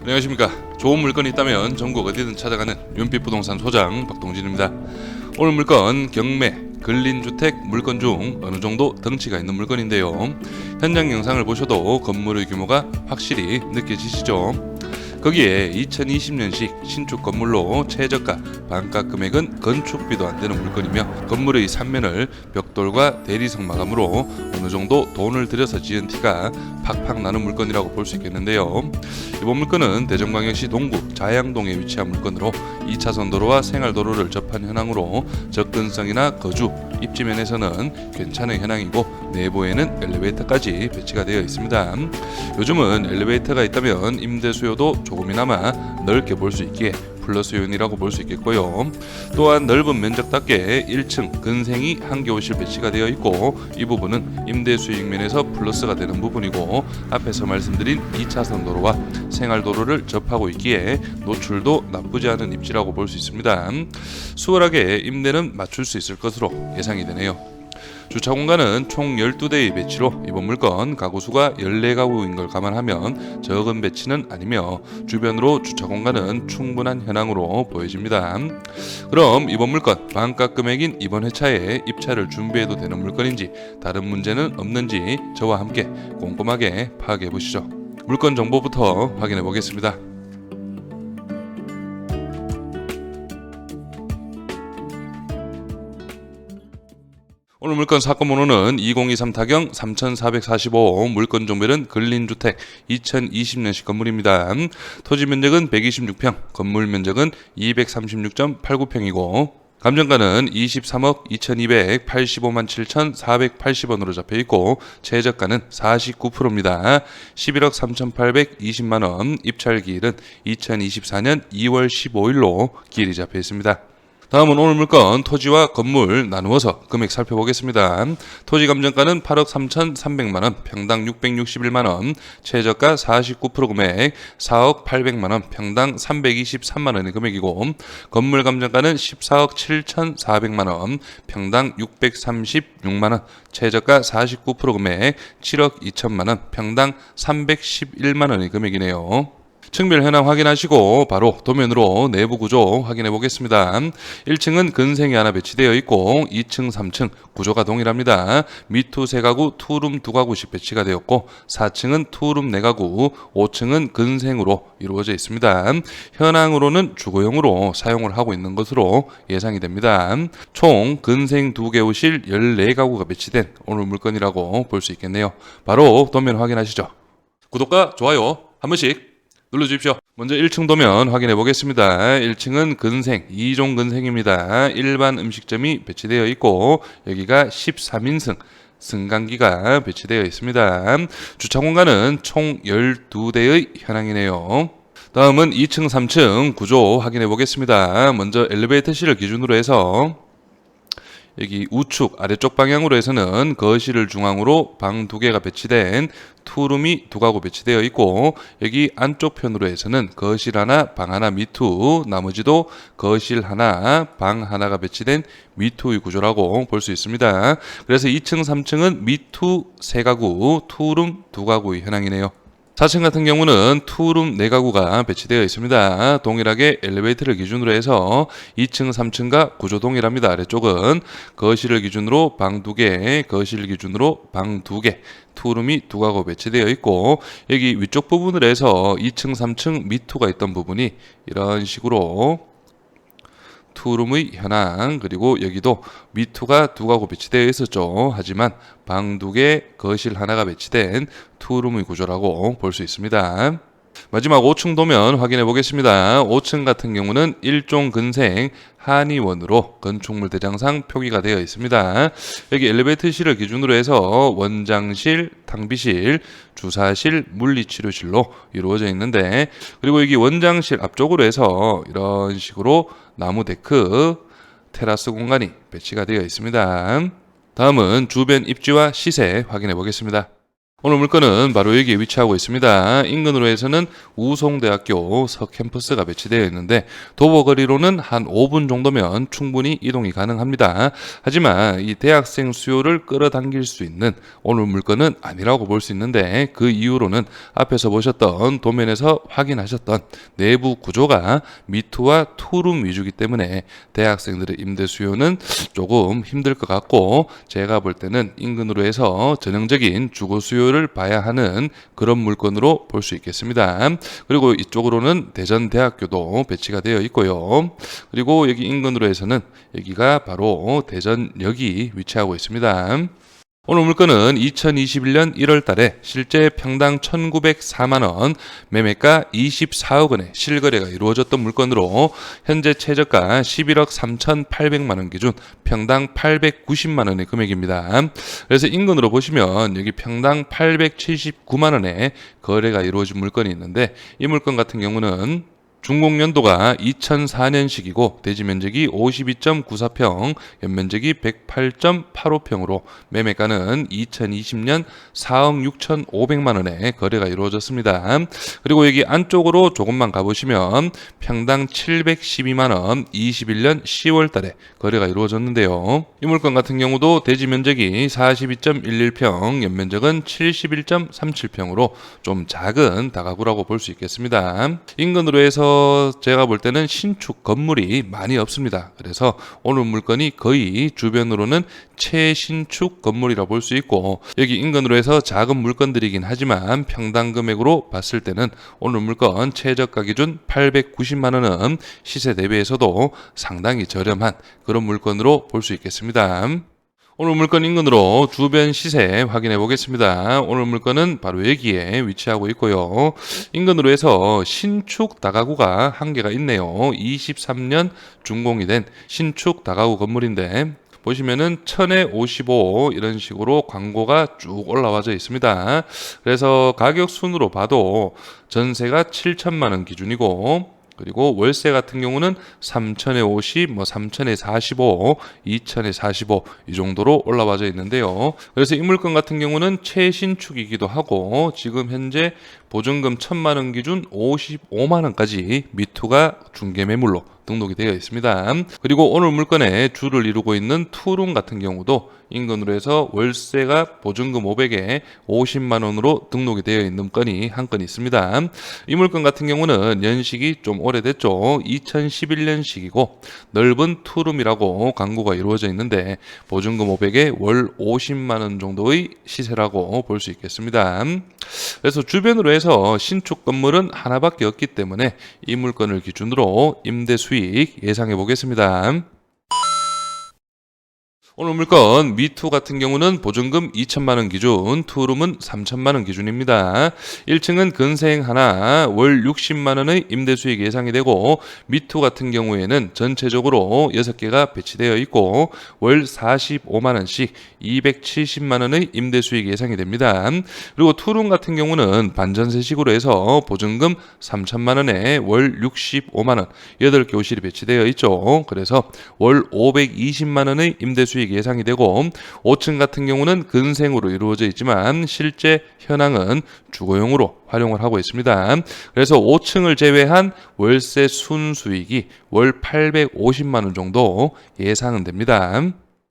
안녕하십니까. 좋은 물건이 있다면 전국 어디든 찾아가는 윤빛부동산 소장 박동진입니다. 오늘 물건 경매 근린주택 물건 중 어느 정도 덩치가 있는 물건인데요. 현장 영상을 보셔도 건물의 규모가 확실히 느껴지시죠? 거기에 2020년식 신축 건물로 최저가 반가 금액은 건축비도 안되는 물건이며 건물의 3면을 벽돌과 대리석 마감으로 어느 정도 돈을 들여서 지은 티가 팍팍 나는 물건이라고 볼 수 있겠는데요. 이번 물건은 대전광역시 동구 자양동에 위치한 물건으로 2차선 도로와 생활도로를 접한 현황으로 접근성이나 거주, 입지 면에서는 괜찮은 현황이고 내부에는 엘리베이터까지 배치가 되어 있습니다. 요즘은 엘리베이터가 있다면 임대 수요도 조금이나마 넓게 볼 수 있기에 플러스 요인이라고 볼 수 있겠고요. 또한 넓은 면적답게 1층 근생이 한겨울실 배치가 되어 있고 이 부분은 임대 수익 면에서 플러스가 되는 부분이고 앞에서 말씀드린 2차선 도로와 생활도로를 접하고 있기에 노출도 나쁘지 않은 입지라고 볼 수 있습니다. 수월하게 임대는 맞출 수 있을 것으로 예상이 되네요. 주차 공간은 총 12대의 배치로 이번 물건 가구수가 14가구인 걸 감안하면 적은 배치는 아니며 주변으로 주차 공간은 충분한 현황으로 보여집니다. 그럼 이번 물건 반가 금액인 이번 회차에 입차를 준비해도 되는 물건인지 다른 문제는 없는지 저와 함께 꼼꼼하게 파악해 보시죠. 물건 정보부터 확인해 보겠습니다. 오늘 물건 사건 번호는 2023 타경 3445 물건 종별은 근린주택 2020년식 건물입니다. 토지 면적은 126평, 건물 면적은 236.89평이고 감정가는 23억 2285만 7,480원으로 잡혀있고 최저가는 49%입니다. 11억 3,820만원, 입찰기일은 2024년 2월 15일로 기일이 잡혀있습니다. 다음은 오늘 물건 토지와 건물 나누어서 금액 살펴보겠습니다. 토지 감정가는 8억 3,300만원, 평당 661만원, 최저가 49% 금액 4억 800만원, 평당 323만원의 금액이고 건물 감정가는 14억 7,400만원, 평당 636만원, 최저가 49% 금액 7억 2천만원, 평당 311만원의 금액이네요. 층별 현황 확인하시고 바로 도면으로 내부 구조 확인해 보겠습니다. 1층은 근생이 하나 배치되어 있고 2층, 3층 구조가 동일합니다. 미투 3가구, 투룸 2가구씩 배치가 되었고 4층은 투룸 4가구, 5층은 근생으로 이루어져 있습니다. 현황으로는 주거용으로 사용을 하고 있는 것으로 예상이 됩니다. 총 근생 2개호실 14가구가 배치된 오늘 물건이라고 볼 수 있겠네요. 바로 도면 확인하시죠. 구독과 좋아요 한 번씩 눌러주십시오. 먼저 1층 도면 확인해 보겠습니다. 1층은 근생, 2종 근생입니다. 일반 음식점이 배치되어 있고 여기가 13인승 승강기가 배치되어 있습니다. 주차 공간은 총 12대의 현황이네요. 다음은 2층, 3층 구조 확인해 보겠습니다. 먼저 엘리베이터실을 기준으로 해서 여기 우측 아래쪽 방향으로 해서는 거실을 중앙으로 방 2개가 배치된 투룸이 2가구 배치되어 있고 여기 안쪽 편으로 해서는 거실 하나, 방 하나 미투, 나머지도 거실 하나, 방 하나가 배치된 미투의 구조라고 볼 수 있습니다. 그래서 2층, 3층은 미투 3가구, 투룸 2가구의 현황이네요. 4층 같은 경우는 투룸 4가구가 배치되어 있습니다. 동일하게 엘리베이터를 기준으로 해서 2층, 3층과 구조 동일합니다. 아래쪽은 거실을 기준으로 방 2개, 거실 기준으로 방 2개, 투룸이 2가구 배치되어 있고 여기 위쪽 부분을 해서 2층, 3층 미투가 있던 부분이 이런 식으로 투룸의 현황 그리고 여기도 미투가 2가구 배치되어 있었죠. 하지만 방 2개, 거실 하나가 배치된 투룸의 구조라고 볼 수 있습니다. 마지막 5층 도면 확인해 보겠습니다. 5층 같은 경우는 1종 근생 한의원으로 건축물 대장상 표기가 되어 있습니다. 여기 엘리베이터실을 기준으로 해서 원장실, 탕비실, 주사실, 물리치료실로 이루어져 있는데 그리고 여기 원장실 앞쪽으로 해서 이런 식으로 나무 데크, 테라스 공간이 배치가 되어 있습니다. 다음은 주변 입지와 시세 확인해 보겠습니다. 오늘 물건은 바로 여기에 위치하고 있습니다. 인근으로 해서는 우송대학교 서캠퍼스가 배치되어 있는데 도보거리로는 한 5분 정도면 충분히 이동이 가능합니다. 하지만 이 대학생 수요를 끌어당길 수 있는 오늘 물건은 아니라고 볼 수 있는데 그 이유로는 앞에서 보셨던 도면에서 확인하셨던 내부 구조가 미투와 투룸 위주이기 때문에 대학생들의 임대 수요는 조금 힘들 것 같고, 제가 볼 때는 인근으로 해서 전형적인 주거 수요를 봐야 하는 그런 물건으로 볼 수 있겠습니다. 그리고 이쪽으로는 대전대학교도 배치가 되어 있고요. 그리고 여기 인근으로 해서는 여기가 바로 대전역이 위치하고 있습니다. 오늘 물건은 2021년 1월 달에 실제 평당 1,904만원, 매매가 24억원에 실거래가 이루어졌던 물건으로 현재 최저가 11억 3,800만원 기준 평당 890만원의 금액입니다. 그래서 인근으로 보시면 여기 평당 879만원에 거래가 이루어진 물건이 있는데, 이 물건 같은 경우는 준공연도가 2004년식이고 대지 면적이 52.94평, 연면적이 108.85평으로 매매가는 2020년 4억 6,500만 원에 거래가 이루어졌습니다. 그리고 여기 안쪽으로 조금만 가보시면 평당 712만 원, 21년 10월 달에 거래가 이루어졌는데요. 이 물건 같은 경우도 대지 면적이 42.11평, 연면적은 71.37평으로 좀 작은 다가구라고 볼 수 있겠습니다. 인근으로 해서 제가 볼 때는 신축 건물이 많이 없습니다. 그래서 오늘 물건이 거의 주변으로는 최신축 건물이라 볼 수 있고, 여기 인근으로 해서 작은 물건들이긴 하지만 평당 금액으로 봤을 때는 오늘 물건 최저가 기준 890만 원은 시세 대비해서도 상당히 저렴한 그런 물건으로 볼 수 있겠습니다. 오늘 물건 인근으로 주변 시세 확인해 보겠습니다. 오늘 물건은 바로 여기에 위치하고 있고요. 인근으로 해서 신축 다가구가 한 개가 있네요. 23년 준공이 된 신축 다가구 건물인데 보시면은 1000에 55 이런 식으로 광고가 쭉 올라와져 있습니다. 그래서 가격 순으로 봐도 전세가 7천만 원 기준이고, 그리고 월세 같은 경우는 3천에 50, 3천에 45, 2천에 45 이 정도로 올라와져 있는데요. 그래서 이 물건 같은 경우는 최신축이기도 하고 지금 현재 보증금 1,000만 원 기준 55만 원까지 미투가 중개 매물로 등록이 되어 있습니다. 그리고 오늘 물건에 주를 이루고 있는 투룸 같은 경우도 인근으로 해서 월세가 보증금 500에 50만 원으로 등록이 되어 있는 건이 한 건 있습니다. 이 물건 같은 경우는 연식이 좀 오래됐죠. 2011년식이고 넓은 투룸이라고 광고가 이루어져 있는데 보증금 500에 월 50만 원 정도의 시세라고 볼 수 있겠습니다. 그래서 주변으로 해서 신축 건물은 하나밖에 없기 때문에 이 물건을 기준으로 임대 수익 예상해 보겠습니다. 오늘 물건 미투 같은 경우는 보증금 2천만 원 기준, 투룸은 3천만 원 기준입니다. 1층은 근생 하나 월 60만 원의 임대 수익 예상이 되고, 미투 같은 경우에는 전체적으로 6개가 배치되어 있고 월 45만 원씩 270만 원의 임대 수익 예상이 됩니다. 그리고 투룸 같은 경우는 반전세식으로 해서 보증금 3천만 원에 월 65만 원, 8개 호실이 배치되어 있죠. 그래서 월 520만 원의 임대 수익 예상이 되고, 5층 같은 경우는 근생으로 이루어져 있지만 실제 현황은 주거용으로 활용을 하고 있습니다. 그래서 5층을 제외한 월세 순수익이 월 850만 원 정도 예상은 됩니다.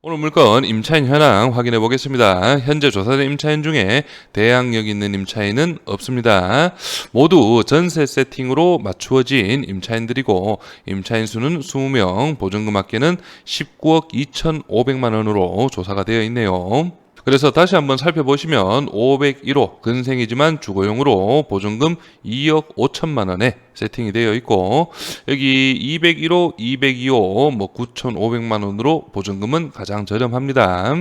오늘 물건 임차인 현황 확인해 보겠습니다. 현재 조사된 임차인 중에 대항력 있는 임차인은 없습니다. 모두 전세 세팅으로 맞추어진 임차인들이고 임차인 수는 20명, 보증금 합계는 19억 2,500만 원으로 조사가 되어 있네요. 그래서 다시 한번 살펴보시면 501호 근생이지만 주거용으로 보증금 2억 5천만 원에 세팅이 되어 있고, 여기 201호, 202호 9,500만 원으로 보증금은 가장 저렴합니다.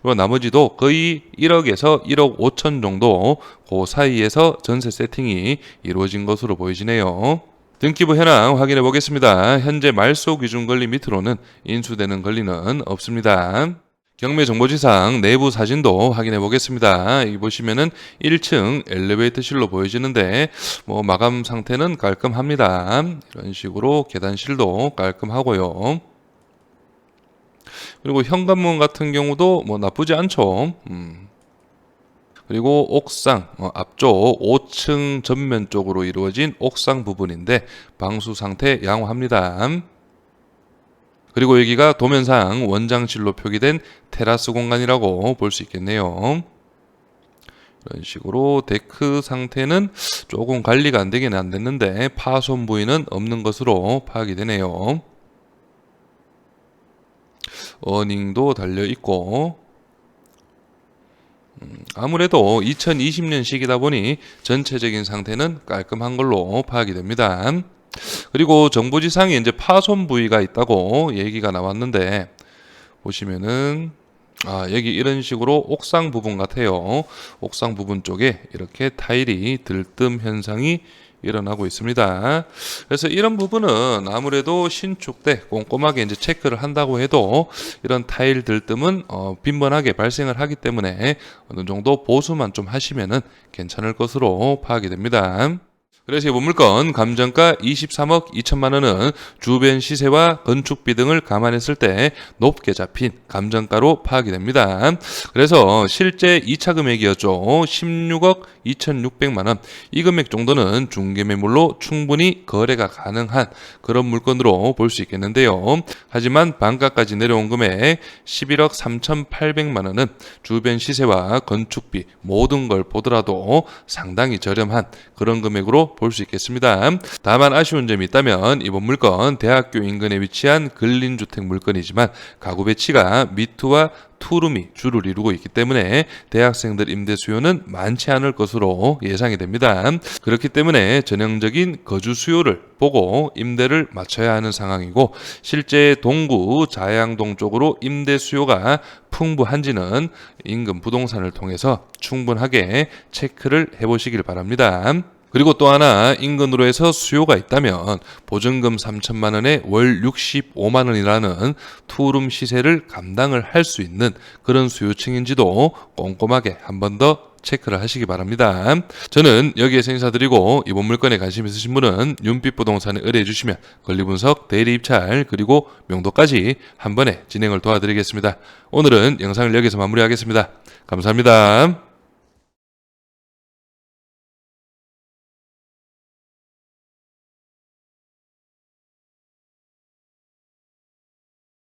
그리고 나머지도 거의 1억에서 1억 5천 정도 그 사이에서 전세 세팅이 이루어진 것으로 보이지네요. 등기부 현황 확인해 보겠습니다. 현재 말소 기준 권리 밑으로는 인수되는 권리는 없습니다. 경매 정보지상 내부 사진도 확인해 보겠습니다. 여기 보시면은 1층 엘리베이터실로 보여지는데 마감 상태는 깔끔합니다. 이런 식으로 계단실도 깔끔하고요. 그리고 현관문 같은 경우도 나쁘지 않죠. 그리고 옥상 앞쪽 5층 전면 쪽으로 이루어진 옥상 부분인데 방수 상태 양호합니다. 그리고 여기가 도면상 원장실로 표기된 테라스 공간이라고 볼 수 있겠네요. 이런 식으로 데크 상태는 조금 관리가 안 되긴 안 됐는데 파손 부위는 없는 것으로 파악이 되네요. 어닝도 달려 있고 아무래도 2020년식이다 보니 전체적인 상태는 깔끔한 걸로 파악이 됩니다. 그리고 정부지상에 이제 파손 부위가 있다고 얘기가 나왔는데 보시면은 여기 이런 식으로 옥상 부분 같아요. 옥상 부분 쪽에 이렇게 타일이 들뜸 현상이 일어나고 있습니다. 그래서 이런 부분은 아무래도 신축 때 꼼꼼하게 이제 체크를 한다고 해도 이런 타일 들뜸은 빈번하게 발생을 하기 때문에 어느 정도 보수만 좀 하시면은 괜찮을 것으로 파악이 됩니다. 그래서 이번 물건 감정가 23억 2천만 원은 주변 시세와 건축비 등을 감안했을 때 높게 잡힌 감정가로 파악이 됩니다. 그래서 실제 2차 금액이었죠. 16억 2,600만 원. 이 금액 정도는 중개매물로 충분히 거래가 가능한 그런 물건으로 볼 수 있겠는데요. 하지만 반가까지 내려온 금액 11억 3,800만 원은 주변 시세와 건축비 모든 걸 보더라도 상당히 저렴한 그런 금액으로 볼 수 있겠습니다. 다만 아쉬운 점이 있다면 이번 물건 대학교 인근에 위치한 근린주택 물건이지만 가구 배치가 미투와 투룸이 주를 이루고 있기 때문에 대학생들 임대 수요는 많지 않을 것으로 예상이 됩니다. 그렇기 때문에 전형적인 거주 수요를 보고 임대를 맞춰야 하는 상황이고 실제 동구 자양동 쪽으로 임대 수요가 풍부한지는 인근 부동산을 통해서 충분하게 체크를 해보시길 바랍니다. 그리고 또 하나 인근으로 해서 수요가 있다면 보증금 3천만 원에 월 65만 원이라는 투룸 시세를 감당을 할 수 있는 그런 수요층인지도 꼼꼼하게 한 번 더 체크를 하시기 바랍니다. 저는 여기에서 인사드리고 이번 물건에 관심 있으신 분은 윤빛부동산에 의뢰해 주시면 권리분석, 대리 입찰 그리고 명도까지 한 번에 진행을 도와드리겠습니다. 오늘은 영상을 여기서 마무리하겠습니다. 감사합니다.